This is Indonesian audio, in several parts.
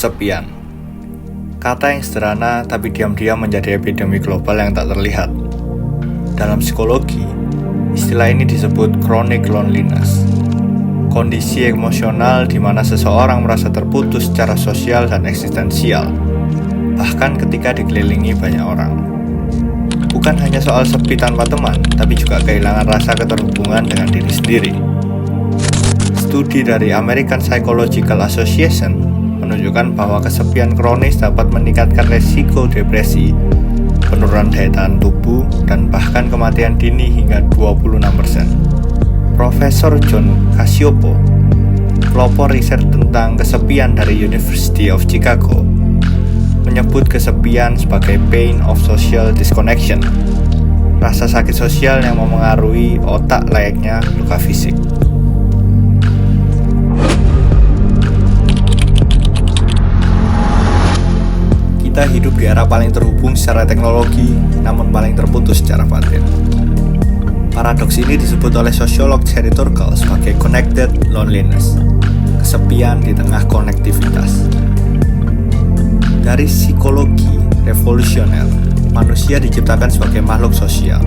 Kesepian. Kata yang sederhana tapi diam-diam menjadi epidemi global yang tak terlihat. Dalam psikologi, istilah ini disebut chronic loneliness. Kondisi emosional di mana seseorang merasa terputus secara sosial dan eksistensial, bahkan ketika dikelilingi banyak orang. Bukan hanya soal sepi tanpa teman, tapi juga kehilangan rasa keterhubungan dengan diri sendiri. Studi dari American Psychological Association menunjukkan bahwa kesepian kronis dapat meningkatkan resiko depresi, penurunan daya tahan tubuh, dan bahkan kematian dini hingga 26%. Profesor John Cacioppo, pelopor riset tentang kesepian dari University of Chicago, menyebut kesepian sebagai pain of social disconnection, rasa sakit sosial yang memengaruhi otak layaknya luka fisik. Kita hidup di era paling terhubung secara teknologi, namun paling terputus secara batin. Paradoks ini disebut oleh sosiolog Sherry Turkle sebagai connected loneliness, kesepian di tengah konektivitas. Dari psikologi revolusioner, manusia diciptakan sebagai makhluk sosial,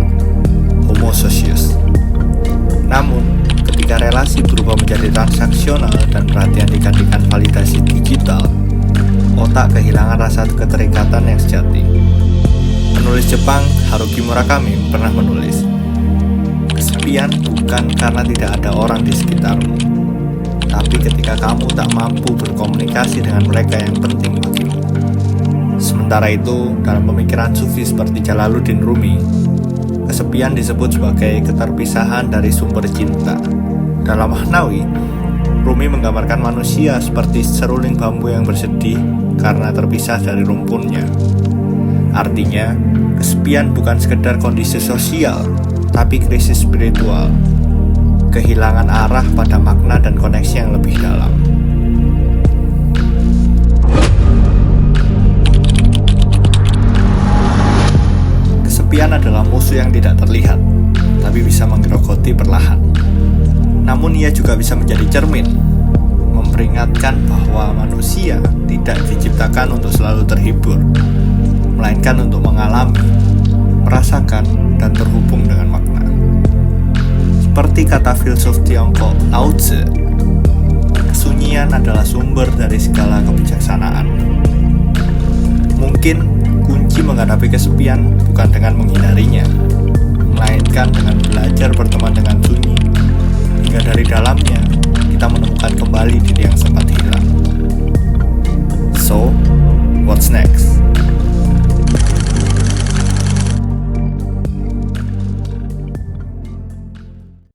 homo socius. Namun, ketika relasi berubah menjadi transaksional dan perhatian digantikan validasi digital, otak kehilangan rasa keterikatan yang sejati. Penulis Jepang Haruki Murakami pernah menulis, "Kesepian bukan karena tidak ada orang di sekitarmu, tapi ketika kamu tak mampu berkomunikasi dengan mereka yang penting bagimu." Sementara itu, dalam pemikiran sufi seperti Jalaluddin Rumi, kesepian disebut sebagai keterpisahan dari sumber cinta. Dalam Mahnawi, Rumi menggambarkan manusia seperti seruling bambu yang bersedih karena terpisah dari rumpunnya. Artinya, kesepian bukan sekedar kondisi sosial, tapi krisis spiritual, kehilangan arah pada makna dan koneksi yang lebih dalam. Kesepian adalah musuh yang tidak terlihat, tapi bisa menggerogoti perlahan. Namun ia juga bisa menjadi cermin, memperingatkan bahwa manusia tidak diciptakan untuk selalu terhibur, melainkan untuk mengalami, merasakan, dan terhubung dengan makna. Seperti kata filsuf Tiongkok Lao Tzu, kesunyian adalah sumber dari segala kebijaksanaan. Mungkin kunci menghadapi kesepian bukan dengan menghindarinya, melainkan dengan belajar berteman dengan sunyi, hingga dari dalamnya kita menemukan kembali diri yang